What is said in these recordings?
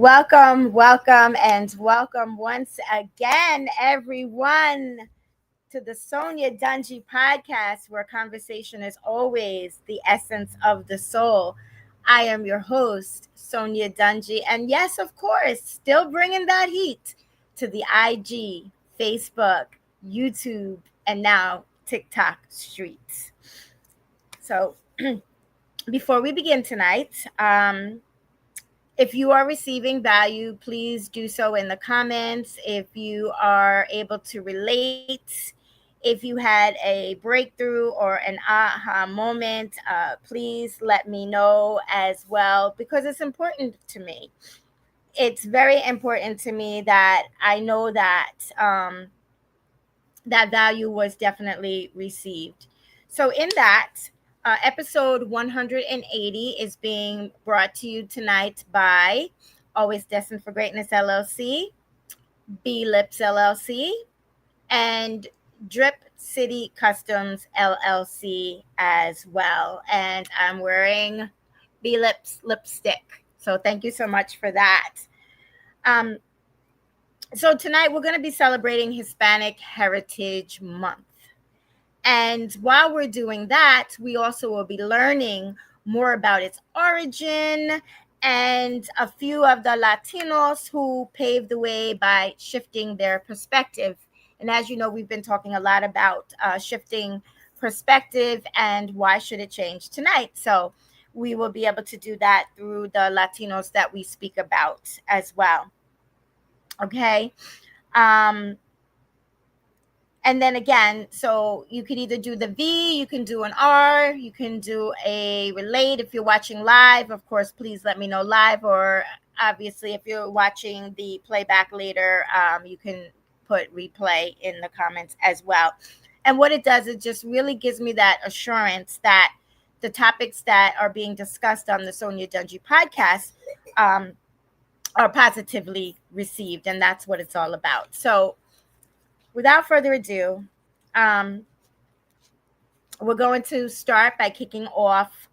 And welcome once again, everyone, to the Sonya Dungee podcast, where conversation is always the essence of the soul. I am your host, Sonya Dungee, and yes, of course, still bringing that heat to the IG, Facebook, YouTube, and now TikTok streets. So, before we begin tonight, if you are receiving value, please do so in the comments. If you are able to relate, if you had a breakthrough or an aha moment, please let me know as well because it's important to me. It's very important to me that I know that that value was definitely received. So, in that, episode 180 is being brought to you tonight by Always Destined for Greatness LLC, B Lips LLC, and Drip City Customs LLC as well. And I'm wearing B Lips lipstick. So, thank you so much for that. Um, so, tonight we're going to be celebrating Hispanic Heritage Month. And while we're doing that, we also will be learning more about its origin and a few of the Latinos who paved the way by shifting their perspective. And as you know, we've been talking a lot about shifting perspective and why should it change tonight. So we will be able to do that through the Latinos that we speak about as well. Okay. Um, and then again, so you could either do the V, you can do an R, you can do a relate. If you're watching live, of course, please let me know live. Or obviously, if you're watching the playback later, you can put replay in the comments as well. And what it does, it just really gives me that assurance that the topics that are being discussed on the Sonya Dungee podcast are positively received. And that's what it's all about. So, without further ado, we're going to start by kicking off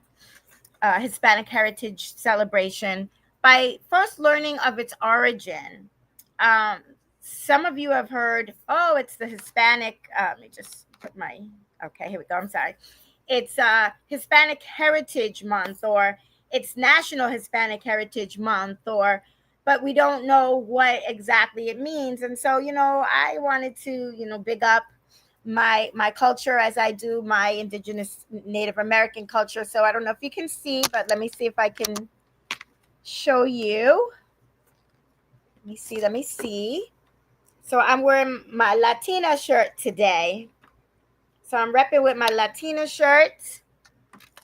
Hispanic Heritage Celebration by first learning of its origin. Some of you have heard, oh, it's the Hispanic, let me just put my, okay, here we go, I'm sorry. It's Hispanic Heritage Month, or it's National Hispanic Heritage Month, but we don't know what exactly it means. And so, I wanted to, big up my culture as I do my indigenous Native American culture. So I don't know if you can see, but let me see if I can show you. Let me see. So I'm wearing my Latina shirt today. So I'm repping with my Latina shirt.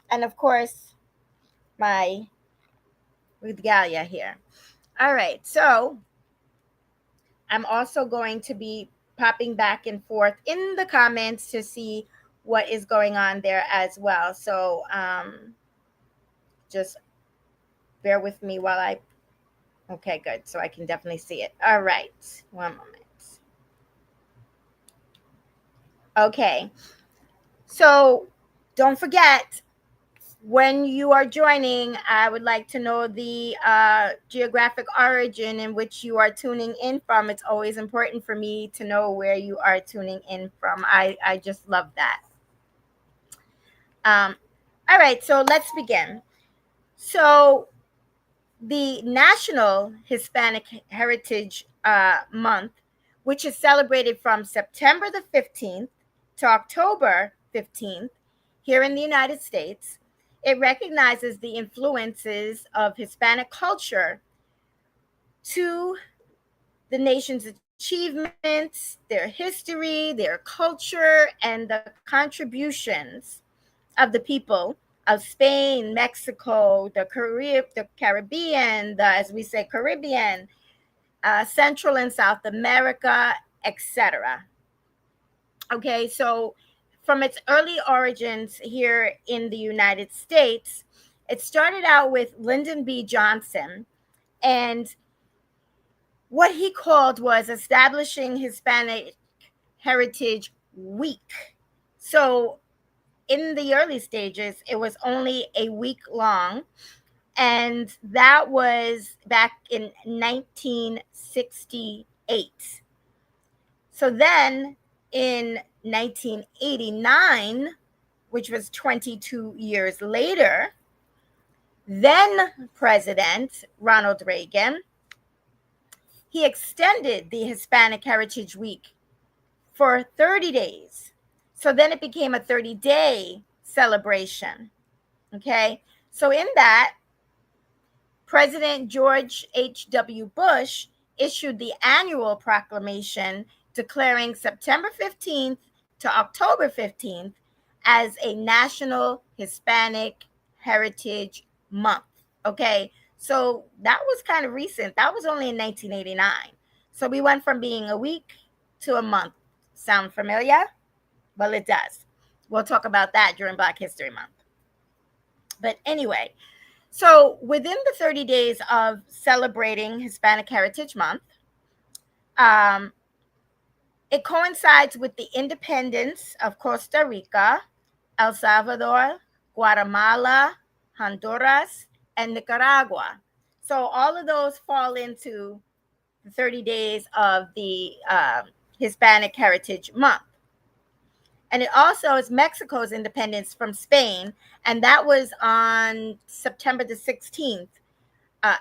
And of course, my regalia here. All right. So I'm also going to be popping back and forth in the comments to see what is going on there as well. So just bear with me while okay, good. So I can definitely see it. All right. One moment. Okay. So don't forget, when you are joining, I would like to know the geographic origin in which you are tuning in from. It's always important for me to know where you are tuning in from. I just love that. All right, so let's begin. So the National Hispanic Heritage Month, which is celebrated from September the 15th to October 15th here in the United States, it recognizes the influences of Hispanic culture to the nation's achievements, their history, their culture, and the contributions of the people of Spain, Mexico, the Caribbean, as we say, Caribbean, Central and South America, etc. Okay, so from its early origins here in the United States, it started out with Lyndon B. Johnson, and what he called was establishing Hispanic Heritage Week. So in the early stages, it was only a week long, And that was back in 1968. So then in 1989, which was 22 years later, then President Ronald Reagan, he extended the Hispanic Heritage Week for 30 days. So then it became a 30-day celebration. Okay. So in that, President George H.W. Bush issued the annual proclamation declaring September 15th to October 15th as a National Hispanic Heritage Month. Okay, so that was kind of recent. That was only in 1989. So we went from being a week to a month. Sound familiar? Well, it does. We'll talk about that during Black History Month. But anyway, so within the 30 days of celebrating Hispanic Heritage Month, it coincides with the independence of Costa Rica, El Salvador, Guatemala, Honduras, and Nicaragua. So all of those fall into the 30 days of the Hispanic Heritage Month. And it also is Mexico's independence from Spain, and that was on September the 16th,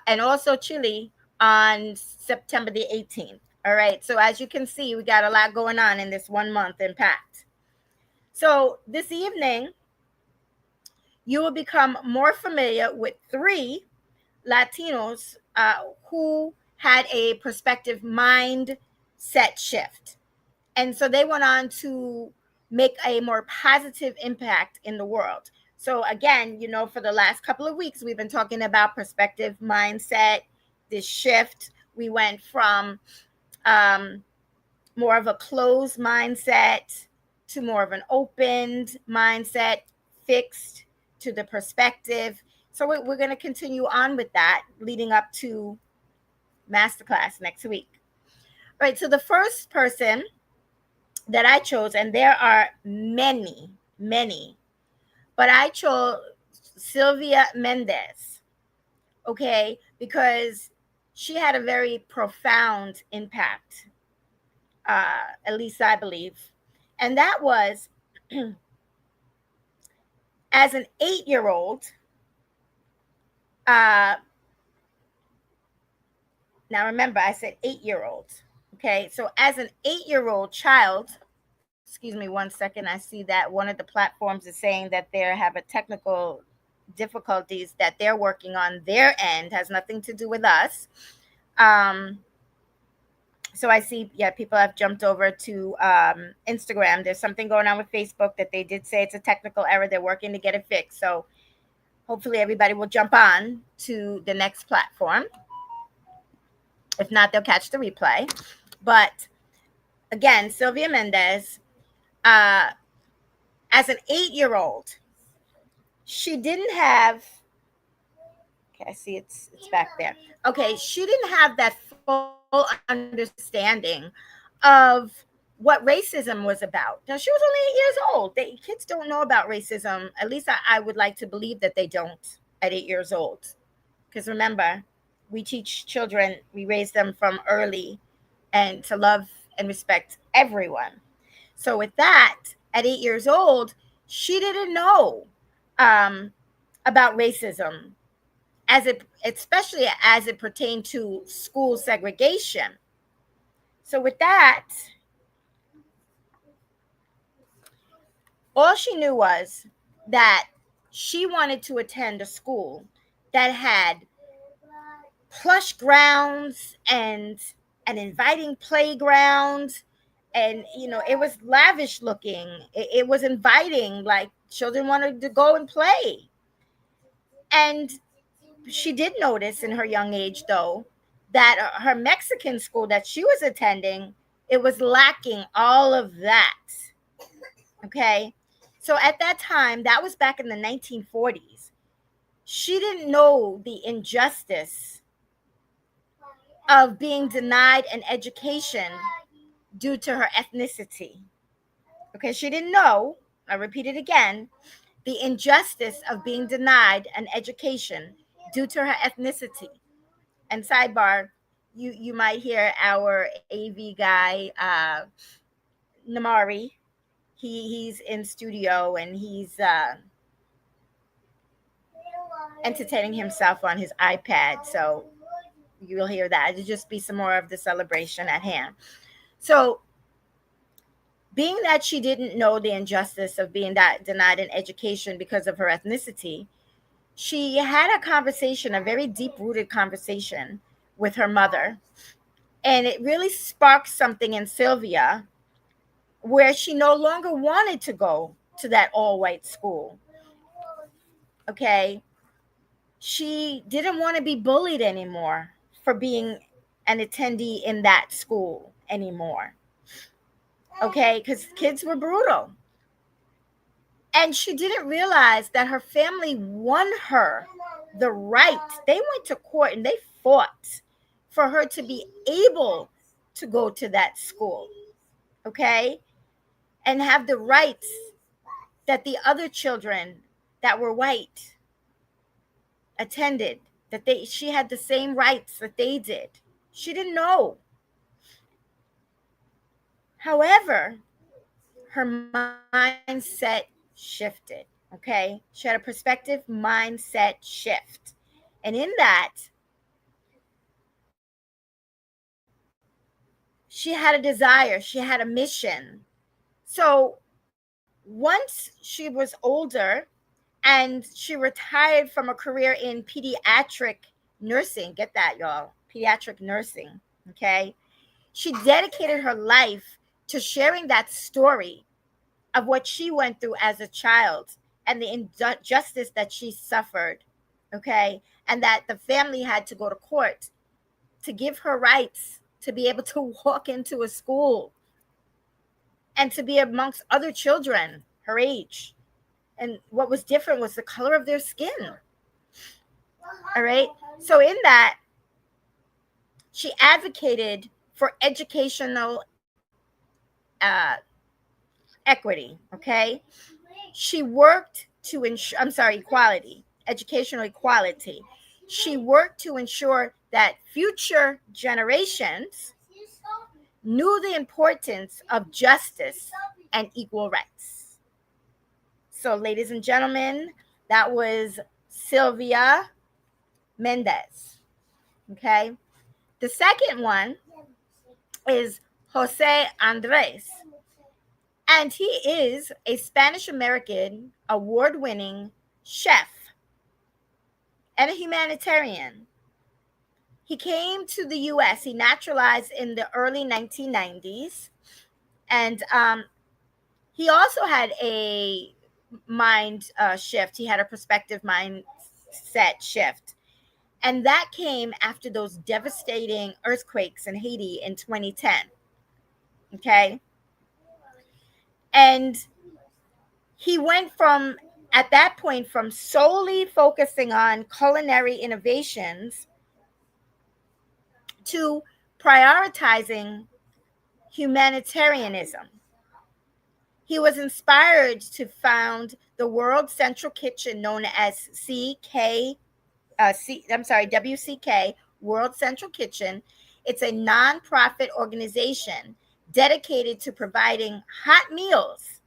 and also Chile on September the 18th. All right, so as you can see, we got a lot going on in this 1 month impact. So this evening, you will become more familiar with 3 Latinos who had a perspective mindset shift. And so they went on to make a more positive impact in the world. So again, for the last couple of weeks, we've been talking about perspective mindset, this shift. We went from more of a closed mindset to more of an opened mindset, fixed to the perspective. So we're going to continue on with that leading up to masterclass next week. All right, so the first person that I chose, and there are many, but I chose Sylvia Mendez, okay, because she had a very profound impact, at least I believe. And that was as an 8-year-old, now remember, I said 8-year-old, okay, so as an 8-year-old child, excuse me 1 second, I see that one of the platforms is saying that they have a technical difficulties that they're working on their end, has nothing to do with us. So I see, people have jumped over to Instagram. There's something going on with Facebook that they did say it's a technical error. They're working to get it fixed. So hopefully everybody will jump on to the next platform. If not, they'll catch the replay. But again, Sylvia Mendez, as an 8-year-old, she didn't have, okay, I see it's back there. Okay, she didn't have that full understanding of what racism was about. Now, she was only 8 years old. Kids don't know about racism. At least I would like to believe that they don't at 8 years old. Because remember, we teach children, we raise them from early and to love and respect everyone. So with that, at 8 years old, she didn't know about racism, especially as it pertained to school segregation. So with that, all she knew was that she wanted to attend a school that had plush grounds and an inviting playground, and it was lavish looking. It was inviting, like children wanted to go and play. And she did notice in her young age, though, that her Mexican school that she was attending, it was lacking all of that. Okay, so at that time, that was back in the 1940s, she didn't know the injustice of being denied an education due to her ethnicity. Okay, she didn't know, I repeat it again, the injustice of being denied an education due to her ethnicity. And sidebar, you might hear our AV guy, Namari. He's in studio and he's entertaining himself on his iPad. So you'll hear that. It'll just be some more of the celebration at hand. So, being that she didn't know the injustice of being denied an education because of her ethnicity, she had a conversation, a very deep rooted conversation with her mother. And it really sparked something in Sylvia where she no longer wanted to go to that all white school. Okay. She didn't want to be bullied anymore for being an attendee in that school anymore. Okay. Because kids were brutal. And she didn't realize that her family won her the right. They went to court and they fought for her to be able to go to that school, okay? And have the rights that the other children that were white attended, that she had the same rights that they did. She didn't know. However, her mindset shifted, okay? She had a perspective mindset shift. And in that, she had a desire, she had a mission. So once she was older and she retired from a career in pediatric nursing, get that, y'all, pediatric nursing, okay? She dedicated her life to sharing that story of what she went through as a child and the injustice that she suffered, okay? And that the family had to go to court to give her rights to be able to walk into a school and to be amongst other children her age. And what was different was the color of their skin. All right. So in that, she advocated for educational equity. Okay. She worked to ensure, equality, educational equality. She worked to ensure that future generations knew the importance of justice and equal rights. So, ladies and gentlemen, that was Sylvia Mendez. Okay. The second one is Jose Andres. And he is a Spanish American award winning chef and a humanitarian. He came to the US, he naturalized in the early 1990s. And he also had a mind shift. He had a perspective mindset shift. And that came after those devastating earthquakes in Haiti in 2010. Okay. And he went from, at that point, from solely focusing on culinary innovations to prioritizing humanitarianism. He was inspired to found the World Central Kitchen, known as WCK, World Central Kitchen. It's a nonprofit organization dedicated to providing hot meals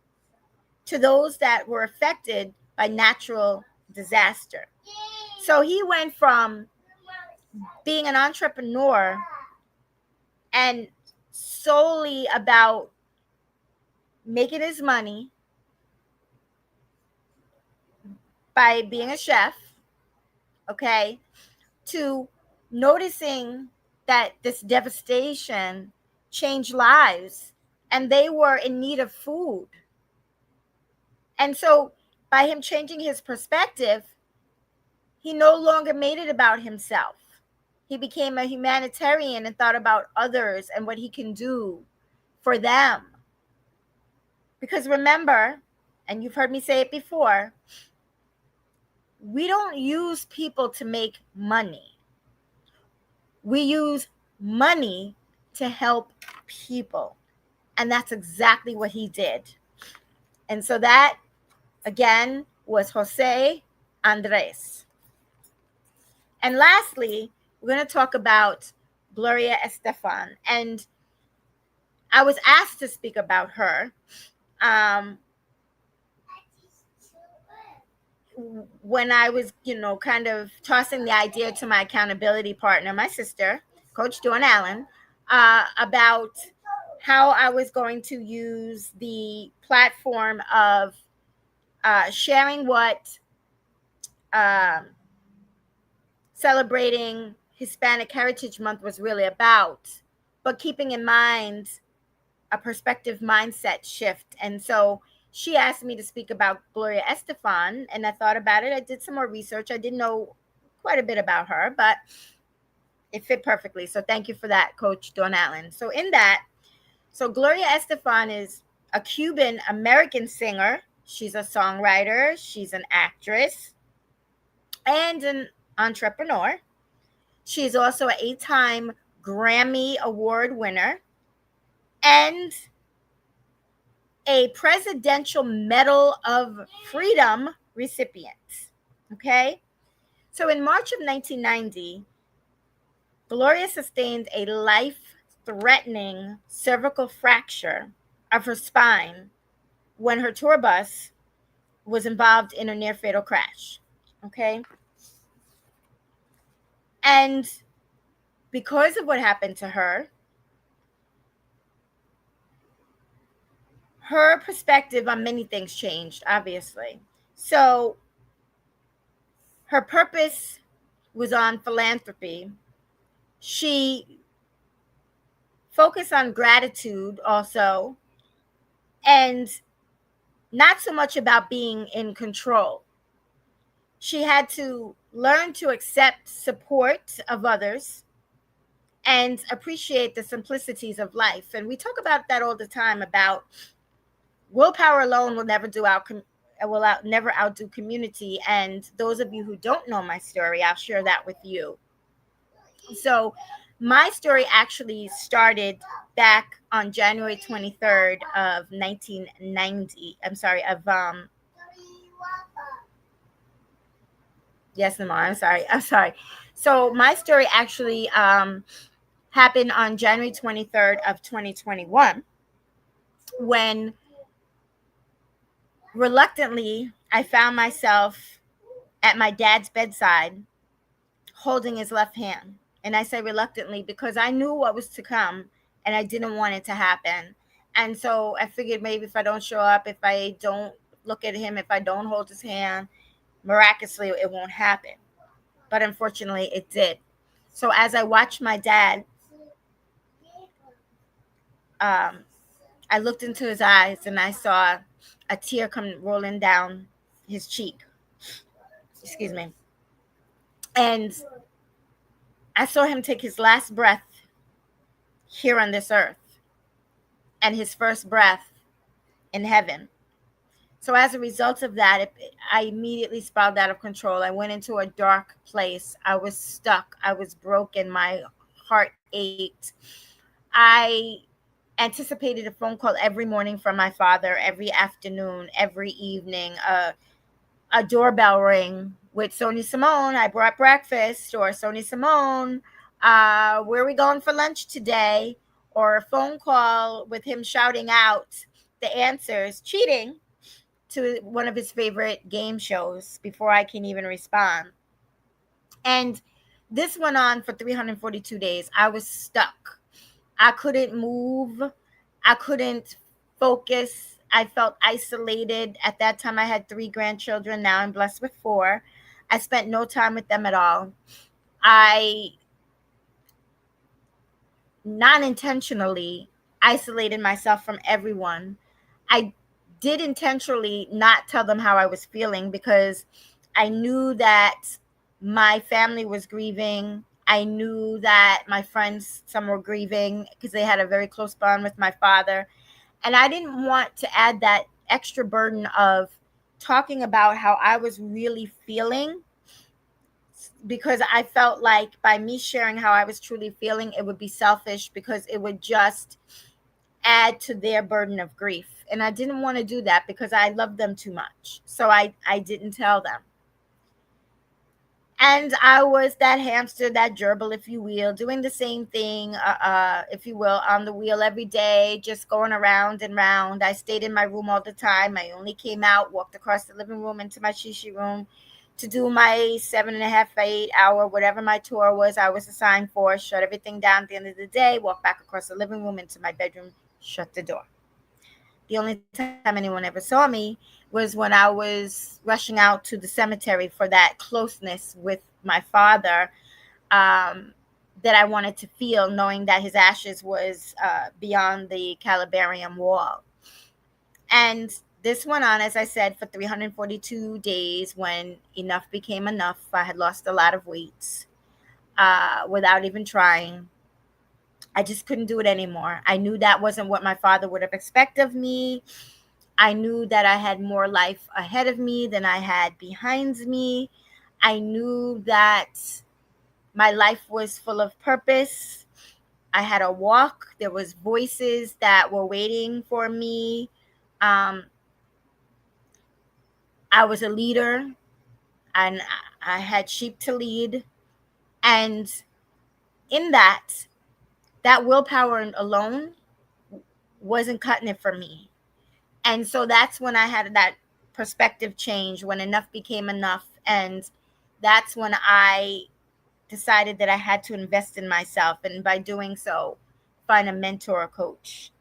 to those that were affected by natural disaster. So he went from being an entrepreneur and solely about making his money by being a chef, okay, to noticing that this devastation changed lives and they were in need of food. And so by him changing his perspective, he no longer made it about himself. He became a humanitarian and thought about others and what he can do for them. Because remember, and you've heard me say it before, we don't use people to make money. We use money to help people. And that's exactly what he did. And so that, again, was Jose Andres. And lastly, we're going to talk about Gloria Estefan. And I was asked to speak about her. Um, when I was, kind of tossing the idea to my accountability partner, my sister, Coach Dawn Allen, about how I was going to use the platform of sharing what um, celebrating Hispanic Heritage Month was really about, but keeping in mind a perspective mindset shift. And so she asked me to speak about Gloria Estefan, and I thought about it. I did some more research. I didn't know quite a bit about her, but it fit perfectly. So thank you for that, Coach Dawn Allen. So Gloria Estefan is a Cuban American singer. She's a songwriter, she's an actress, and an entrepreneur. She's also an 8-time Grammy Award winner and a Presidential Medal of Freedom recipient. Okay? So in March of 1990, Gloria sustained a life threatening cervical fracture of her spine when her tour bus was involved in a near fatal crash. Okay? And because of what happened to her, her perspective on many things changed, obviously. So her purpose was on philanthropy. She focused on gratitude also, and not so much about being in control. She had to learn to accept support of others and appreciate the simplicities of life. And we talk about that all the time, about willpower alone will never never outdo community. And those of you who don't know my story, I'll share that with you. So my story actually started back on January 23rd of 1990. I'm sorry, yes, Lamar, I'm sorry. So my story actually happened on January 23rd of 2021, when reluctantly I found myself at my dad's bedside holding his left hand. And I say reluctantly because I knew what was to come and I didn't want it to happen. And so I figured maybe if I don't show up, if I don't look at him, if I don't hold his hand, miraculously it won't happen. But unfortunately it did. So as I watched my dad, I looked into his eyes and I saw a tear come rolling down his cheek. Excuse me. And I saw him take his last breath here on this earth and his first breath in heaven. So as a result of that, I immediately spiraled out of control. I went into a dark place. I was stuck. I was broken. My heart ached. I anticipated a phone call every morning from my father, every afternoon, every evening, a doorbell ring with Sonya Simone, I brought breakfast, or Sonya Simone, where are we going for lunch today? Or a phone call with him shouting out the answers, cheating to one of his favorite game shows before I can even respond. And this went on for 342 days. I was stuck. I couldn't move. I couldn't focus. I felt isolated. At that time, I had 3 grandchildren. Now I'm blessed with 4. I spent no time with them at all. I non-intentionally isolated myself from everyone. I did intentionally not tell them how I was feeling because I knew that my family was grieving. I knew that my friends, some were grieving because they had a very close bond with my father. And I didn't want to add that extra burden of talking about how I was really feeling, because I felt like by me sharing how I was truly feeling, it would be selfish because it would just add to their burden of grief. And I didn't want to do that because I loved them too much. So I didn't tell them. And I was that hamster, that gerbil, if you will, doing the same thing, if you will, on the wheel every day, just going around and round. I stayed in my room all the time. I only came out, walked across the living room into my shishi room to do my 7.5, 8 hour, whatever my tour was I was assigned for, shut everything down at the end of the day, walk back across the living room into my bedroom, shut the door. The only time anyone ever saw me was when I was rushing out to the cemetery for that closeness with my father, um, that I wanted to feel, knowing that his ashes was beyond the calabarium wall. And this went on, as I said, for 342 days when enough became enough. I had lost a lot of weight without even trying. I just couldn't do it anymore. I knew that wasn't what my father would have expected of me. I knew that I had more life ahead of me than I had behind me. I knew that my life was full of purpose. I had a walk. There was voices that were waiting for me. Um, I was a leader, and I had sheep to lead. And in that willpower alone wasn't cutting it for me. And so that's when I had that perspective change, when enough became enough. And that's when I decided that I had to invest in myself. And by doing so, find a mentor or coach.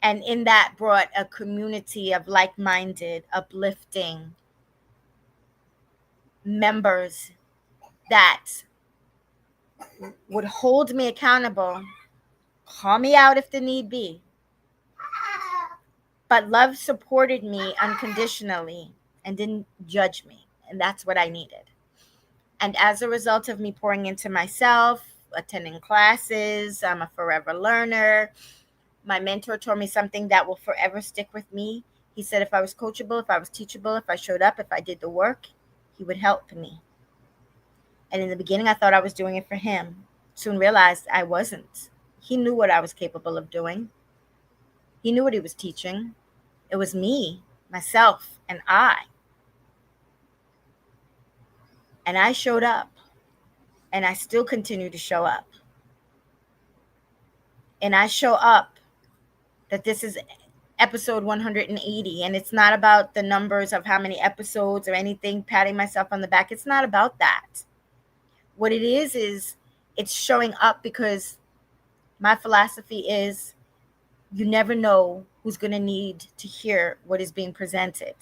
And in that brought a community of like-minded, uplifting members that would hold me accountable, call me out if the need be, but love supported me unconditionally and didn't judge me. And that's what I needed. And as a result of me pouring into myself, attending classes, I'm a forever learner. My mentor told me something that will forever stick with me. He said if I was coachable, if I was teachable, if I showed up, if I did the work, he would help me. And in the beginning, I thought I was doing it for him. Soon realized I wasn't. He knew what I was capable of doing. He knew what he was teaching. It was me, myself, and I. And I showed up. And I still continue to show up. And I show up that this is episode 180. And it's not about the numbers of how many episodes or anything, patting myself on the back. It's not about that. What it is it's showing up because my philosophy is you never know who's going to need to hear what is being presented.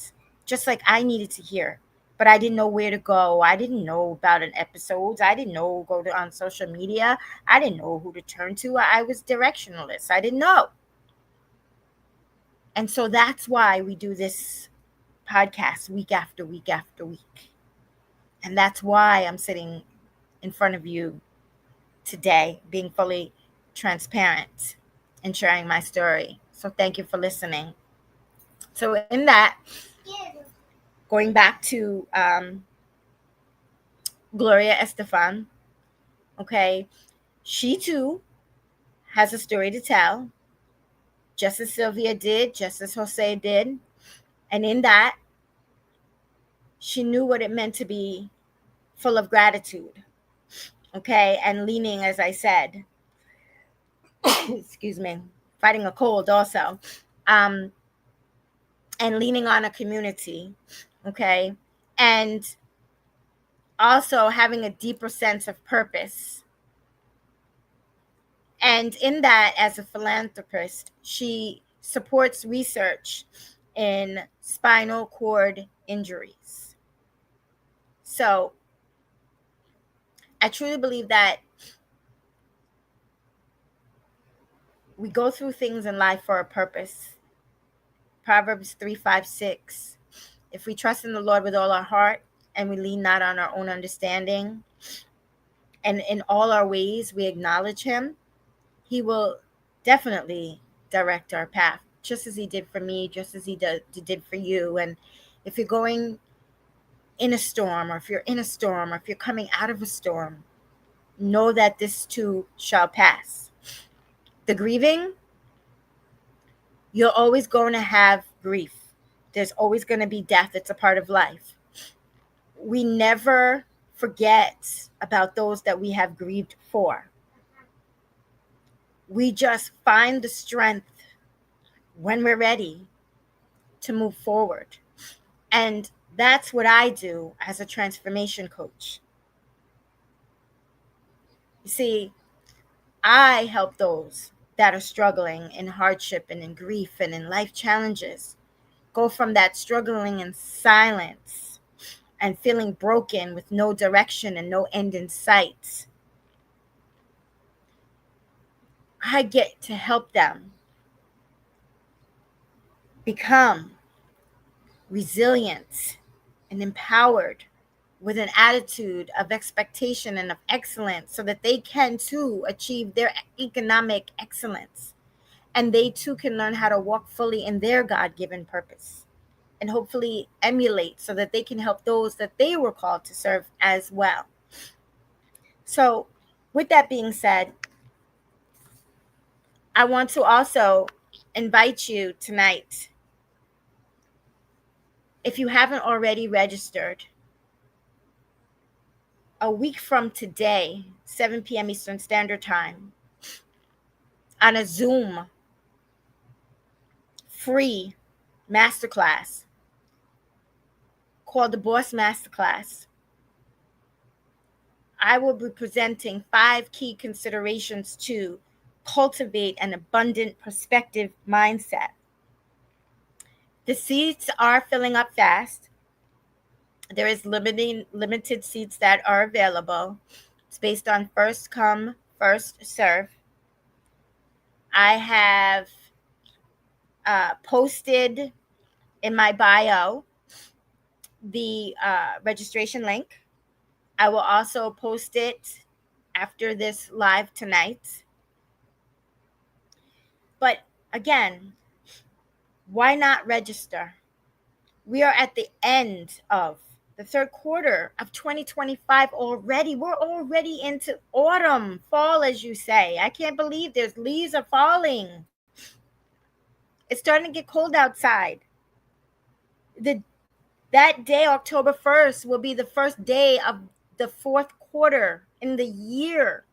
Just like I needed to hear, but I didn't know where to go. I didn't know about an episode. I didn't know go to on social media. I didn't know who to turn to. I was directionless. I didn't know. And so that's why we do this podcast week after week after week. And that's why I'm sitting in front of you today, being fully transparent and sharing my story. So thank you for listening. So in that, going back to Gloria Estefan, okay, she too has a story to tell, just as Sylvia did, just as Jose did. And in that, she knew what it meant to be full of gratitude, okay, and leaning, as I said, excuse me, fighting a cold also, and leaning on a community, okay, and also having a deeper sense of purpose. And in that, as a philanthropist, she supports research in spinal cord injuries. So I truly believe that we go through things in life for a purpose. Proverbs 3:5-6. If we trust in the Lord with all our heart and we lean not on our own understanding, and in all our ways we acknowledge him, he will definitely direct our path, just as he did for me, just as he did for you. And if you're going in a storm, or if you're in a storm, or if you're coming out of a storm, know that this too shall pass. The grieving, you're always going to have grief. There's always going to be death. It's a part of life. We never forget about those that we have grieved for. We just find the strength when we're ready to move forward. And that's what I do as a transformation coach. You see, I help those that are struggling in hardship and in grief and in life challenges go from that struggling in silence and feeling broken with no direction and no end in sight. I get to help them become resilient and empowered with an attitude of expectation and of excellence so that they can too achieve their economic excellence, and they too can learn how to walk fully in their God-given purpose and hopefully emulate so that they can help those that they were called to serve as well. So with that being said, I want to also invite you tonight, if you haven't already registered, a week from today, 7 p.m. Eastern Standard Time, on a Zoom free masterclass called the Boss Masterclass. I will be presenting 5 key considerations to cultivate an abundant perspective mindset. The seats are filling up fast. There is limited seats that are available. It's based on first come, first serve. I have posted in my bio the registration link. I will also post it after this live tonight. But again, why not register? We are at the end of the third quarter of 2025 already. We're already into autumn, fall, as you say. I can't believe there's leaves are falling. It's starting to get cold outside. That day, October 1st, will be the first day of the fourth quarter in the year.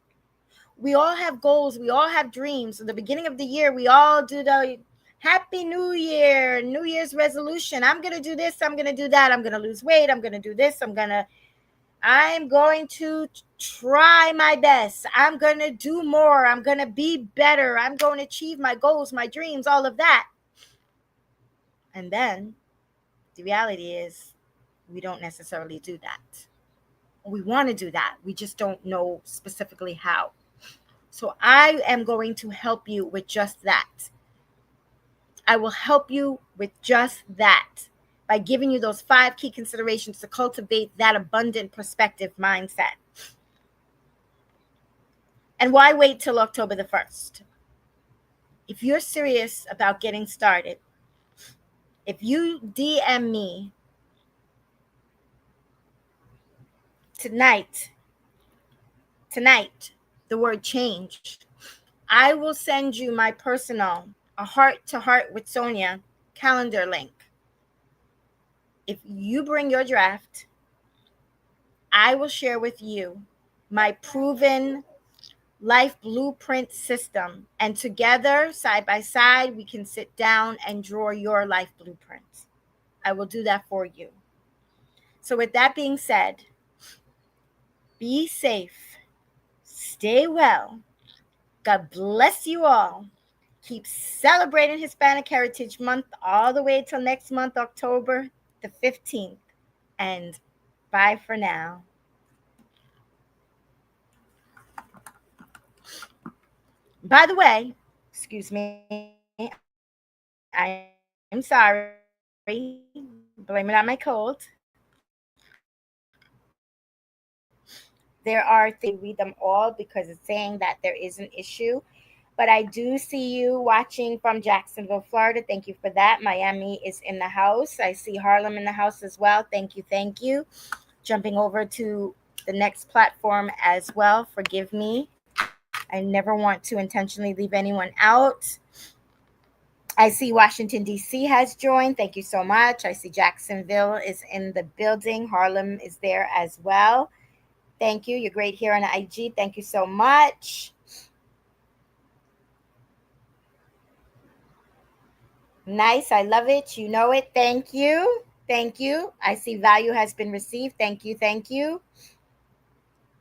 We all have goals. We all have dreams. At the beginning of the year, we all do the Happy New Year, New Year's resolution. I'm going to do this. I'm going to do that. I'm going to lose weight. I'm going to do this. I'm going to try my best. I'm going to do more. I'm going to be better. I'm going to achieve my goals, my dreams, all of that. And then the reality is we don't necessarily do that. We want to do that. We just don't know specifically how. So I am going to help you with just that. I will help you with just that by giving you those 5 key considerations to cultivate that abundant perspective mindset. And why wait till October the 1st? If you're serious about getting started, if you DM me tonight, the word change, I will send you my personal A Heart to Heart with Sonya calendar link. If you bring your draft, I will share with you my proven life blueprint system. And together, side by side, we can sit down and draw your life blueprint. I will do that for you. So with that being said, be safe, stay well. God bless you all. Keep celebrating Hispanic Heritage Month all the way till next month, October the 15th. And bye for now. By the way, excuse me, I'm sorry. Blame it on my cold. There are things, read them all because it's saying that there is an issue. But I do see you watching from Jacksonville, Florida. Thank you for that. Miami is in the house. I see Harlem in the house as well. Thank you. Thank you. Jumping over to the next platform as well. Forgive me. I never want to intentionally leave anyone out. I see Washington, D.C. has joined. Thank you so much. I see Jacksonville is in the building. Harlem is there as well. Thank you. You're great here on IG. Thank you so much. Nice. I love it. You know it. Thank you. Thank you. I see value has been received. Thank you. Thank you.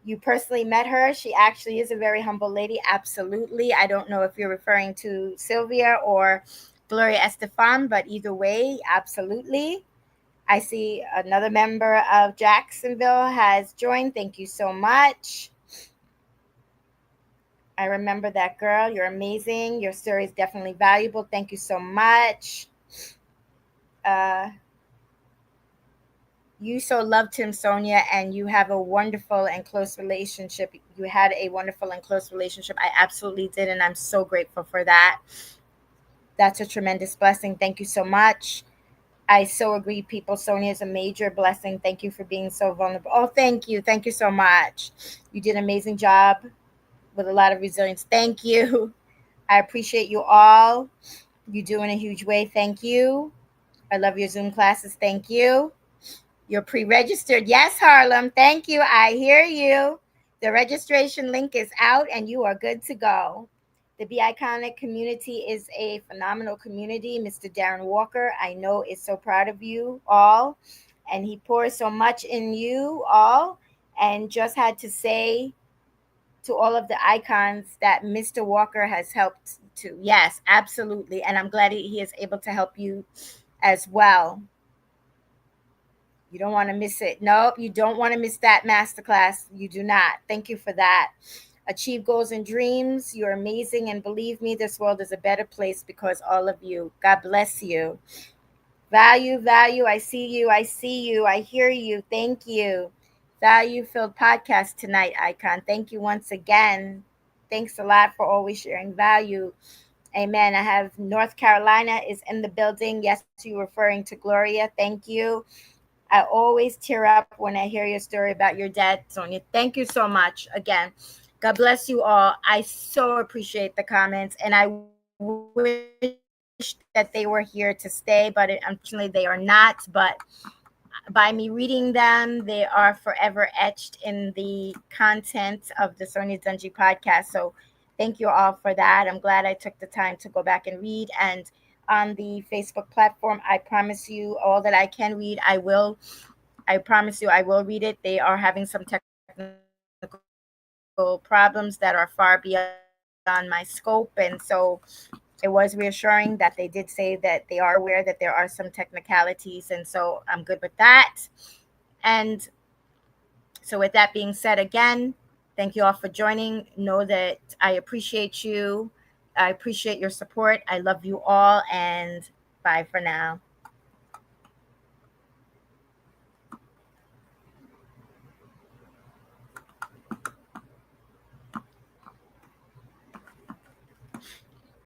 You personally met her. She actually is a very humble lady. Absolutely. I don't know if you're referring to Sylvia or Gloria Estefan, but either way, absolutely. I see another member of Jacksonville has joined. Thank you so much. I remember that girl. You're amazing. Your story is definitely valuable. Thank you so much. Uh, you so loved him, Sonia, and you have a wonderful and close relationship. You had a wonderful and close relationship. I absolutely did, and I'm so grateful for that. That's a tremendous blessing. Thank you so much. I so agree, people. Sonia is a major blessing. Thank you for being so vulnerable. Oh, thank you. Thank you so much. You did an amazing job with a lot of resilience. Thank you. I appreciate you all. You do in a huge way. Thank you. I love your Zoom classes. Thank you. You're pre-registered. Yes, Harlem. Thank you. I hear you. The registration link is out and you are good to go. The Be Iconic community is a phenomenal community. Mr. Darren Walker, I know, is so proud of you all. And he pours so much in you all. And just had to say to all of the icons that Mr. Walker has helped to. Yes, absolutely. And I'm glad he is able to help you as well. You don't want to miss it. Nope, you don't want to miss that masterclass. You do not. Thank you for that. Achieve goals and dreams. You're amazing. And believe me, this world is a better place because all of you. God bless you. Value, value. I see you. I see you. I hear you. Thank you. Value filled podcast tonight, Icon. Thank you once again. Thanks a lot for always sharing value. Amen. I have North Carolina is in the building. Yes, you're referring to Gloria. Thank you. I always tear up when I hear your story about your dad, Sonia. Thank you so much again. God bless you all. I so appreciate the comments, and I wish that they were here to stay, but unfortunately they are not. But by me reading them, they are forever etched in the content of the Sonya Dungee podcast. So thank you all for that. I'm glad I took the time to go back and read. And on the Facebook platform, I promise you all that I can read, I promise you I will read it. They are having some technical problems that are far beyond my scope. And so it was reassuring that they did say that they are aware that there are some technicalities. And so I'm good with that. And so, with that being said, again, thank you all for joining. Know that I appreciate you. I appreciate your support. I love you all. And bye for now.